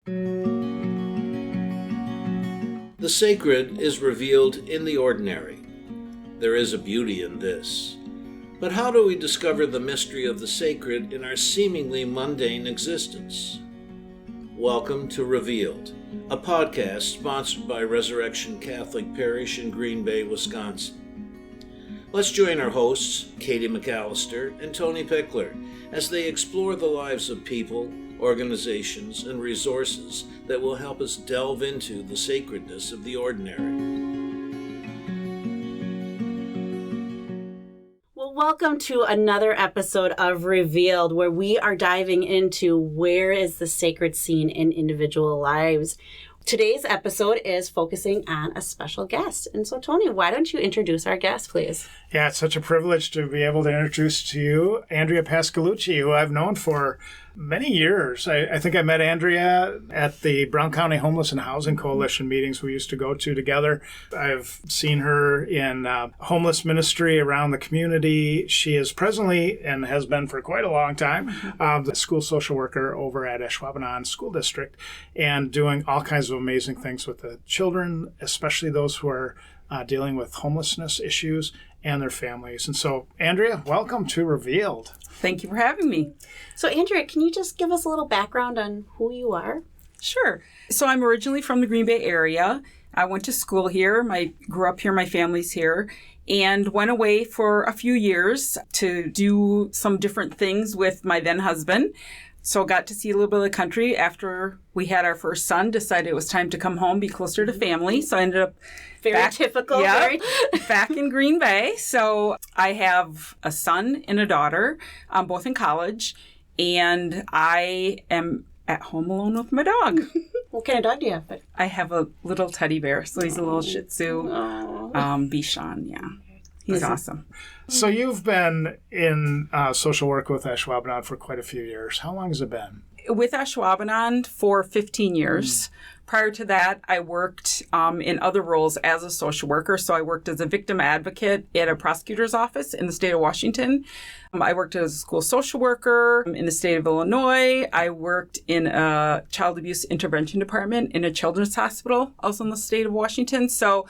The sacred is revealed in the ordinary. There is a beauty in this. But how do we discover the mystery of the sacred in our seemingly mundane existence? Welcome to Revealed, a podcast sponsored by Resurrection Catholic Parish in Green Bay, Wisconsin. Let's join our hosts, Katie McAllister and Tony Pickler, as they explore the lives of people, organizations, and resources that will help us delve into the sacredness of the ordinary. Well, welcome to another episode of Revealed, where we are diving into where is the sacred scene in individual lives. Today's episode is focusing on a special guest. And so, Tony, why don't you introduce our guest, please? Yeah, it's such a privilege to be able to introduce to you Andrea Pasqualucci, who I've known for many years. I think I met Andrea at the Brown County Homeless and Housing Coalition meetings we used to go to together. I've seen her in homeless ministry around the community. She is presently, and has been for quite a long time, the school social worker over at Ashwaubenon School District, and doing all kinds of amazing things with the children, especially those who are dealing with homelessness issues and their families. And so, Andrea, welcome to Revealed. Thank you for having me. So, Andrea, can you just give us a little background on who you are? Sure. So I'm originally from the Green Bay area. I went to school here. Grew up here. My family's here. And went away for a few years to do some different things with my then husband. So got to see a little bit of the country after we had our first son, decided it was time to come home, be closer to family. So I ended up typical. Back in Green Bay. So I have a son and a daughter, both in college, and I am at home alone with my dog. What kind of dog do you have? I have a little teddy bear, so he's a little Shih Tzu, Bichon, yeah. He's awesome. So you've been in social work with Ashwaubenon for quite a few years. How long has it been? With Ashwaubenon for 15 years. Prior to that, I worked in other roles as a social worker. So I worked as a victim advocate at a prosecutor's office in the state of Washington. I worked as a school social worker in the state of Illinois. I worked in a child abuse intervention department in a children's hospital, also in the state of Washington. So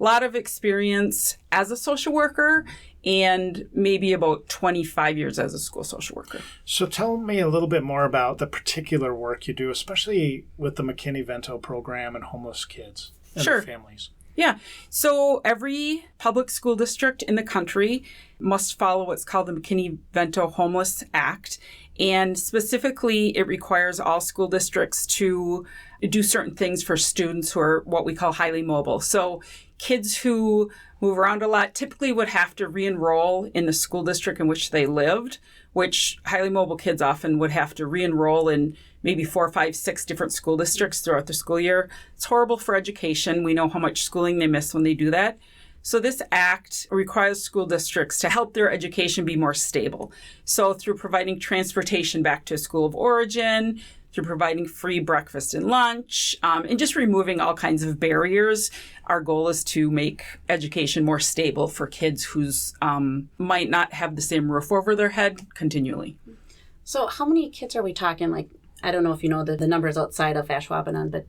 a lot of experience as a social worker and maybe about 25 years as a school social worker. So tell me a little bit more about the particular work you do, especially with the McKinney-Vento program and homeless kids and their families. Yeah. So every public school district in the country must follow what's called the McKinney-Vento Homeless Act. And specifically, it requires all school districts to do certain things for students who are what we call highly mobile. So kids who move around a lot typically would have to re-enroll in the school district in which they lived, which highly mobile kids often would have to re-enroll in maybe 4, 5, 6 different school districts throughout the school year. It's horrible for education. We know how much schooling they miss when they do that. So this act requires school districts to help their education be more stable. So through providing transportation back to a school of origin, through providing free breakfast and lunch, and just removing all kinds of barriers, our goal is to make education more stable for kids who's might not have the same roof over their head continually. So how many kids are we talking? Like, I don't know if you know the numbers outside of Ashwaubenon, but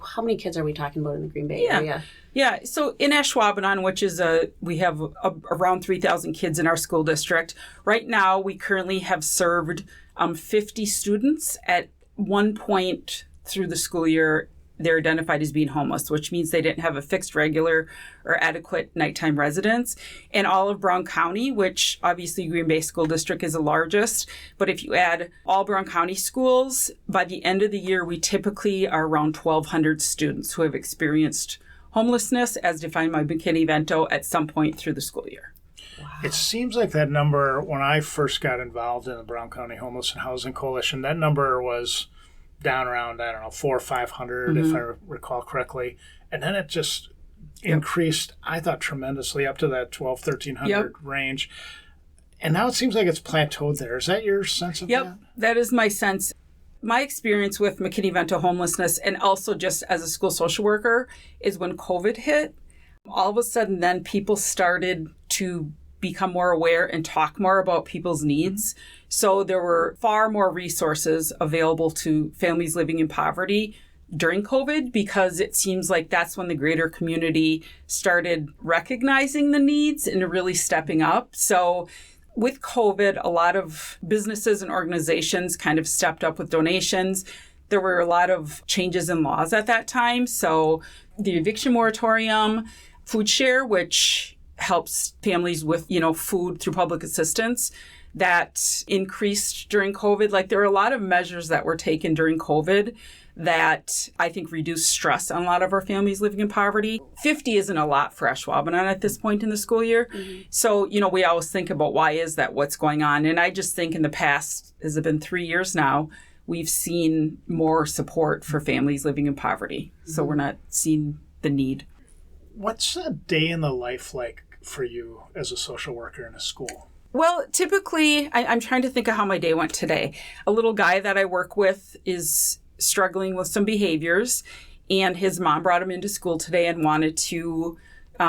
how many kids are we talking about in the Green Bay area? Yeah, so in Ashwaubenon, which is we have around 3,000 kids in our school district. Right now, we currently have served 50 students at one point through the school year. They're identified as being homeless, which means they didn't have a fixed, regular, or adequate nighttime residence. In all of Brown County, which obviously Green Bay School District is the largest, but if you add all Brown County schools, by the end of the year, we typically are around 1,200 students who have experienced homelessness as defined by McKinney-Vento at some point through the school year. Wow. It seems like that number, when I first got involved in the Brown County Homeless and Housing Coalition, that number was down around, 400 or 500, if I recall correctly. And then it just increased, I thought, tremendously up to that 1,200 range. And now it seems like it's plateaued there. Is that your sense of that? Yep, that is my sense. My experience with McKinney-Vento homelessness, and also just as a school social worker, is when COVID hit, all of a sudden then people started to become more aware and talk more about people's needs. So there were far more resources available to families living in poverty during COVID, because it seems like that's when the greater community started recognizing the needs and really stepping up. So with COVID, a lot of businesses and organizations kind of stepped up with donations. There were a lot of changes in laws at that time. So the eviction moratorium, food share, which helps families with, food through public assistance, that increased during COVID. Like, there were a lot of measures that were taken during COVID that I think reduced stress on a lot of our families living in poverty. 50 isn't a lot for Ashwaubenon at this point in the school year. Mm-hmm. So, we always think about why is that, what's going on. And I just think in the past, has it been 3 years now, we've seen more support for families living in poverty. Mm-hmm. So we're not seeing the need. What's a day in the life like for you as a social worker in a school? Well, typically, I'm trying to think of how my day went today. A little guy that I work with is struggling with some behaviors, and his mom brought him into school today and wanted to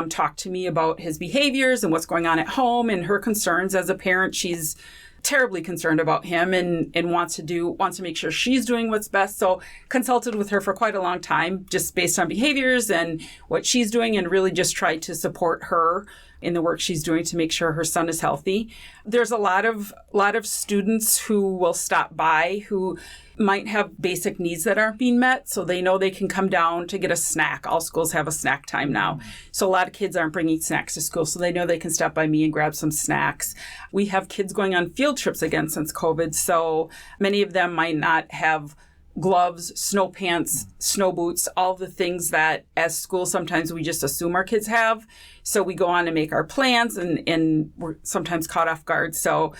talk to me about his behaviors and what's going on at home and her concerns. As a parent, she's terribly concerned about him and wants to make sure she's doing what's best. So consulted with her for quite a long time, just based on behaviors and what she's doing, and really just tried to support her in the work she's doing to make sure her son is healthy. There's a lot of students who will stop by who might have basic needs that aren't being met, so they know they can come down to get a snack. All schools have a snack time now. So a lot of kids aren't bringing snacks to school, so they know they can stop by me and grab some snacks. We have kids going on field trips again since COVID, so many of them might not have gloves, snow pants, snow boots, all the things that as schools sometimes we just assume our kids have. So we go on and make our plans, and we're sometimes caught off guard. So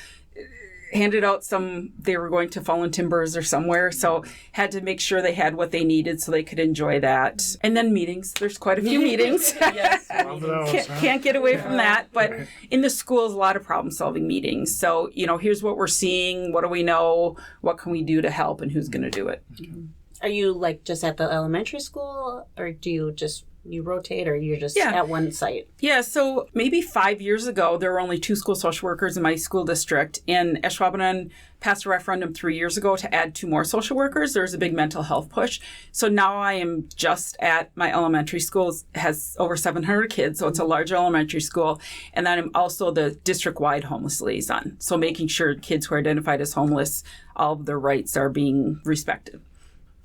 handed out they were going to Fallen Timbers or somewhere, so had to make sure they had what they needed so they could enjoy that. And then meetings. There's quite a few meetings. Yes. Can't get away from that. But in the schools, a lot of problem-solving meetings. So, here's what we're seeing. What do we know? What can we do to help? And who's going to do it? Are you just at the elementary school, or do you you rotate, or you're just at one site? Yeah, so maybe 5 years ago, there were only 2 school social workers in my school district, and Ashwaubenon passed a referendum 3 years ago to add 2 more social workers. There's a big mental health push. So now I am just at my elementary school. It has over 700 kids, so it's a large elementary school. And then I'm also the district-wide homeless liaison, so making sure kids who are identified as homeless, all of their rights are being respected.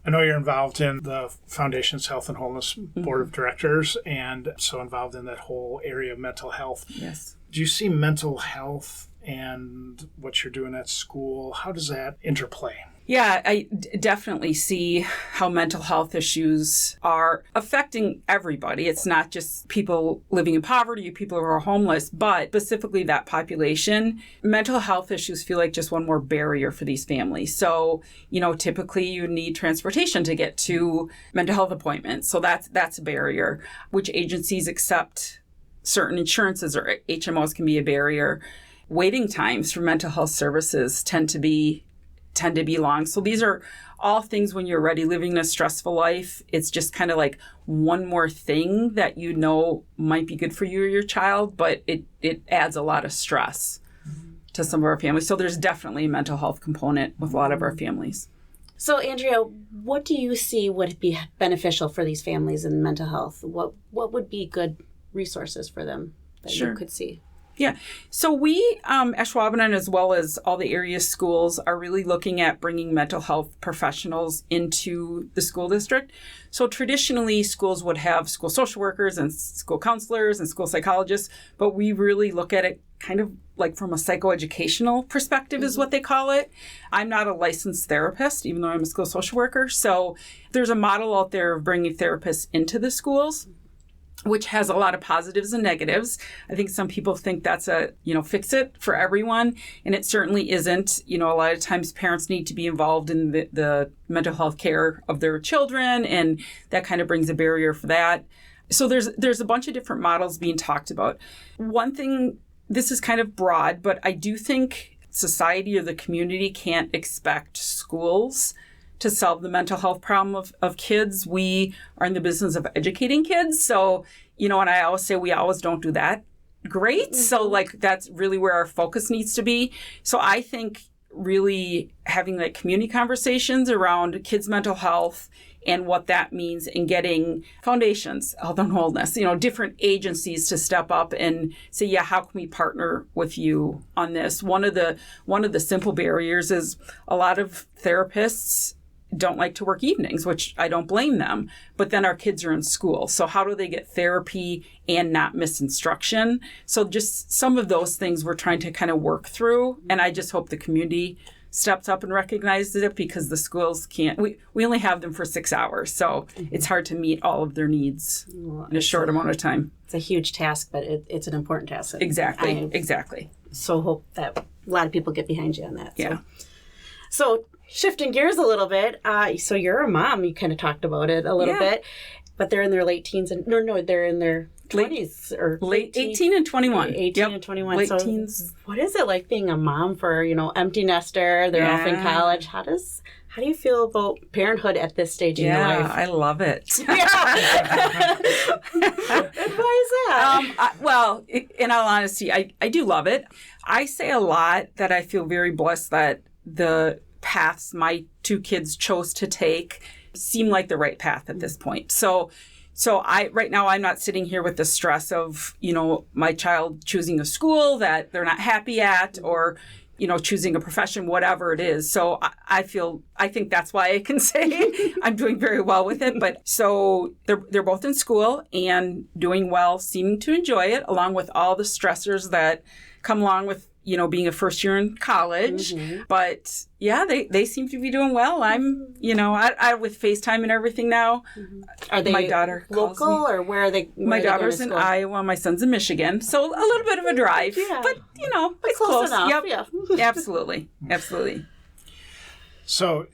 I know you're involved in the Foundation's Health and Wholeness Board of Directors, and so involved in that whole area of mental health. Yes. Do you see mental health and what you're doing at school, how does that interplay? Yeah, I definitely see how mental health issues are affecting everybody. It's not just people living in poverty, people who are homeless, but specifically that population. Mental health issues feel like just one more barrier for these families. So, typically you need transportation to get to mental health appointments. So that's a barrier. Which agencies accept certain insurances or HMOs can be a barrier. Waiting times for mental health services tend to be long. So these are all things when you're already living a stressful life. It's just kind of like one more thing that might be good for you or your child, but it adds a lot of stress to some of our families. So there's definitely a mental health component with a lot of our families. So Andrea, what do you see would be beneficial for these families in mental health? What would be good resources for them that you could see? Yeah. So we, Ashwaubenon, as well as all the area schools, are really looking at bringing mental health professionals into the school district. So traditionally, schools would have school social workers and school counselors and school psychologists, but we really look at it kind of like from a psychoeducational perspective is what they call it. I'm not a licensed therapist, even though I'm a school social worker. So there's a model out there of bringing therapists into the schools, which has a lot of positives and negatives. I think some people think that's fix it for everyone, and it certainly isn't. A lot of times parents need to be involved in the mental health care of their children, and that kind of brings a barrier for that. So there's a bunch of different models being talked about. One thing, this is kind of broad, but I do think society or the community can't expect schools to solve the mental health problem of kids. We are in the business of educating kids. So, and I always say we always don't do that great. So like that's really where our focus needs to be. So I think really having like community conversations around kids' mental health and what that means, and getting foundations, health and wholeness, different agencies to step up and say, yeah, how can we partner with you on this? One of the simple barriers is a lot of therapists don't like to work evenings, which I don't blame them, but then our kids are in school. So how do they get therapy and not miss instruction? So just some of those things we're trying to kind of work through. And I just hope the community steps up and recognizes it, because the schools can't, we only have them for 6 hours. So it's hard to meet all of their needs in a short amount of time. It's a huge task, but it's an important task. Exactly. So hope that a lot of people get behind you on that. Yeah. So shifting gears a little bit, so you're a mom. You kind of talked about it a little bit, but they're in their late teens and they're in their 20s or late 18 and 21. 18 and 21. Late so teens. What is it like being a mom for, empty nester? They're off in college. How do you feel about parenthood at this stage in your life? Yeah, I love it. And why is that? Well, in all honesty, I do love it. I say a lot that I feel very blessed that the paths my two kids chose to take seem like the right path at this point. So right now I'm not sitting here with the stress of, my child choosing a school that they're not happy at, or, choosing a profession, whatever it is. So I think that's why I can say I'm doing very well with it. But so they're both in school and doing well, seeming to enjoy it, along with all the stressors that come along with, being a first year in college. But yeah, they seem to be doing well. I'm, I with FaceTime and everything now. Are they my daughter local or where are they? My daughter's in Iowa. My son's in Michigan. So a little bit of a drive, but it's close enough. Yep. Yeah. Absolutely. So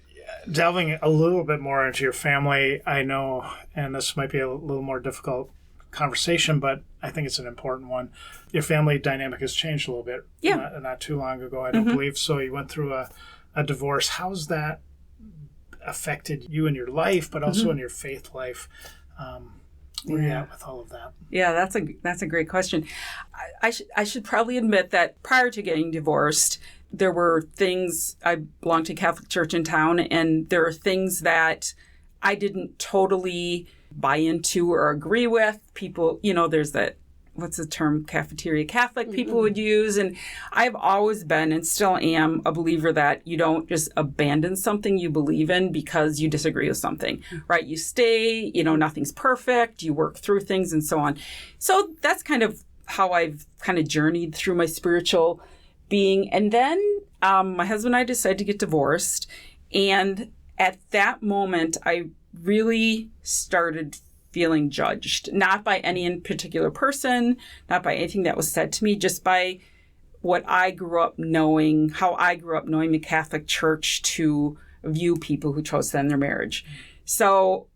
delving a little bit more into your family, I know, and this might be a little more difficult conversation, but I think it's an important one. Your family dynamic has changed a little bit. Not too long ago, I don't believe. So you went through a divorce. How's that affected you in your life, but also in your faith life? Where are you at with all of that? Yeah, that's a great question. I should probably admit that prior to getting divorced, there were things, I belonged to Catholic Church in town, and there are things that I didn't totally buy into or agree with. People, there's that, what's the term, cafeteria Catholic people would use. And I've always been and still am a believer that you don't just abandon something you believe in because you disagree with something, right? You stay, nothing's perfect, you work through things and so on. So that's kind of how I've kind of journeyed through my spiritual being. And then my husband and I decided to get divorced. And at that moment, I really started feeling judged, not by any in particular person, not by anything that was said to me, just by what I grew up knowing, how I grew up knowing the Catholic Church to view people who chose to end their marriage. So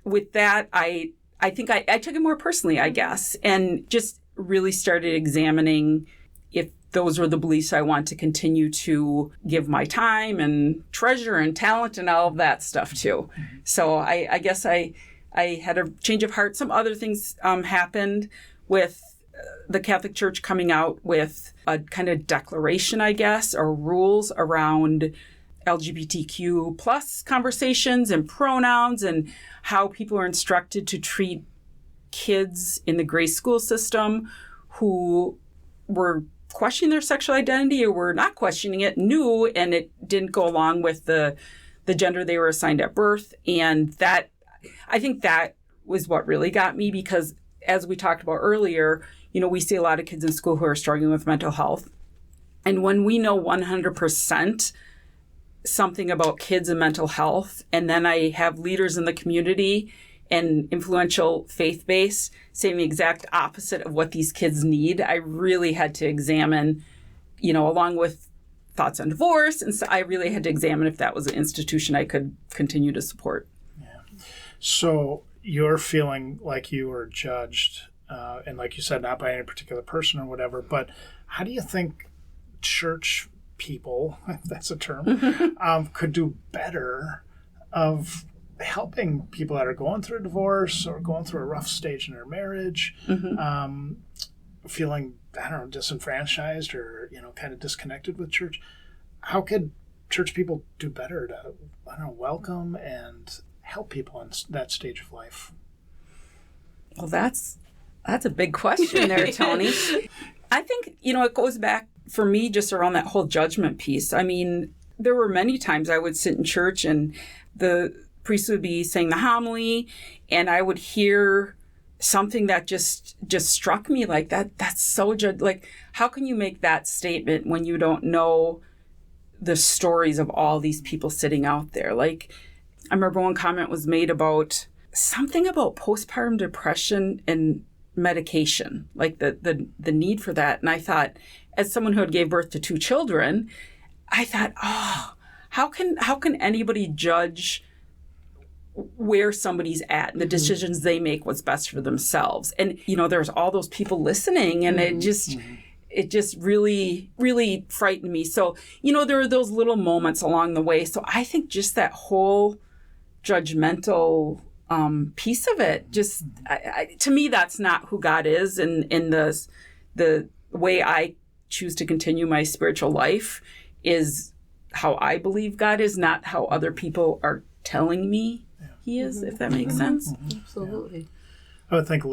with that, I think I took it more personally, I guess, and just really started examining if those were the beliefs I want to continue to give my time and treasure and talent and all of that stuff too. So I guess I had a change of heart. Some other things happened with the Catholic Church coming out with a kind of declaration, I guess, or rules around LGBTQ plus conversations and pronouns and how people are instructed to treat kids in the grade school system who were questioning their sexual identity or were not questioning it, knew, and it didn't go along with the gender they were assigned at birth. And that, I think that was what really got me, because as we talked about earlier, we see a lot of kids in school who are struggling with mental health. And when we know 100% something about kids and mental health, and then I have leaders in the community and influential faith base saying the exact opposite of what these kids need, I really had to examine, along with thoughts on divorce. And so I really had to examine if that was an institution I could continue to support. Yeah. So you're feeling like you were judged, and like you said, not by any particular person or whatever, but how do you think church people, if that's a term, could do better of helping people that are going through a divorce or going through a rough stage in their marriage, feeling, I don't know, disenfranchised or, kind of disconnected with church. How could church people do better to, welcome and help people in that stage of life? Well, that's a big question there, Tony. I think, it goes back for me just around that whole judgment piece. I mean, there were many times I would sit in church and the priest would be saying the homily and I would hear something that just struck me like that. That's so like, how can you make that statement when you don't know the stories of all these people sitting out there? Like, I remember one comment was made about something about postpartum depression and medication, like the need for that. And I thought, as someone who had gave birth to 2 children, I thought, how can anybody judge where somebody's at and the decisions they make, what's best for themselves? And, there's all those people listening, and it just really, really frightened me. So, there are those little moments along the way. So I think just that whole judgmental piece of it, just to me, that's not who God is. And in the way I choose to continue my spiritual life is how I believe God is, not how other people are telling me he is, if that makes sense. Absolutely. I would think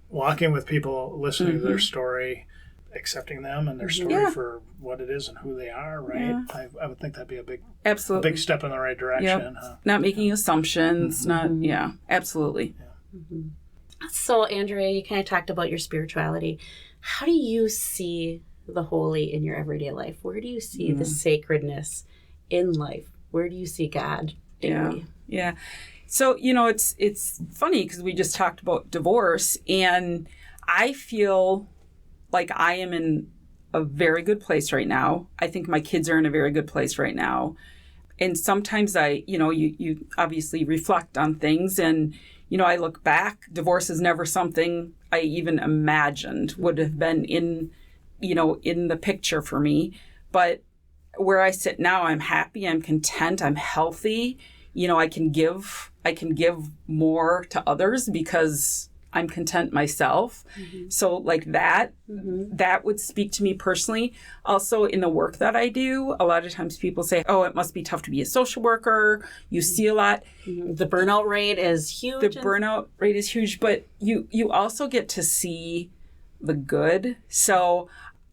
walking with people, listening to their story, accepting them and their story for what it is and who they are, right? Yeah. I would think that'd be a big step in the right direction. Huh? Not making assumptions, absolutely. Yeah. So, Andrea, you kind of talked about your spirituality. How do you see the holy in your everyday life? Where do you see the sacredness in life? Where do you see God daily? Yeah. So, it's funny because we just talked about divorce, and I feel like I am in a very good place right now. I think my kids are in a very good place right now. And sometimes you obviously reflect on things, and, I look back. Divorce is never something I even imagined would have been in the picture for me. But where I sit now, I'm happy, I'm content, I'm healthy. I can give more to others because I'm content myself. So like that would speak to me personally. Also in the work that I do, a lot of times people say, oh, it must be tough to be a social worker. You see a lot. The burnout rate is huge. The burnout rate is huge, but you also get to see the good. So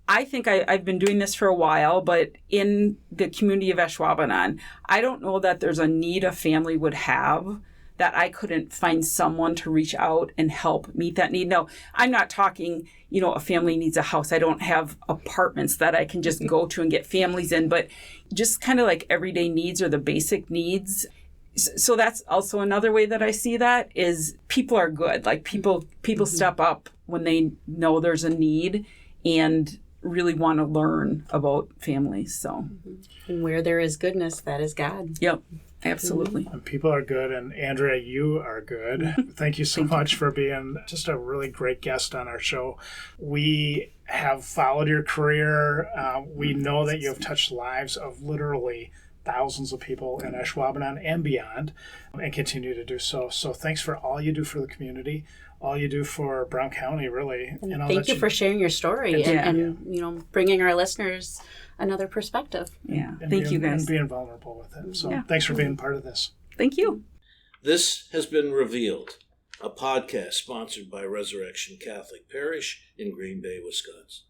I think I've been doing this for a while, but in the community of Ashwaubenon, I don't know that there's a need a family would have that I couldn't find someone to reach out and help meet that need. No, I'm not talking, a family needs a house. I don't have apartments that I can just go to and get families in, but just kind of like everyday needs or the basic needs. So that's also another way that I see that is people are good. Like people step up when they know there's a need and really want to learn about families. So, and where there is goodness, that is God. Yep. Absolutely. And people are good. And Andrea, you are good. Thank you so much for being just a really great guest on our show. We have followed your career. We know that you have touched lives of literally thousands of people in Ashwaubenon and beyond, and continue to do so. So thanks for all you do for the community, all you do for Brown County, really. Thank you for sharing your story and bringing our listeners another perspective. Yeah. Thank you, guys. And being vulnerable with it. So thanks for being part of this. Thank you. This has been Revealed, a podcast sponsored by Resurrection Catholic Parish in Green Bay, Wisconsin.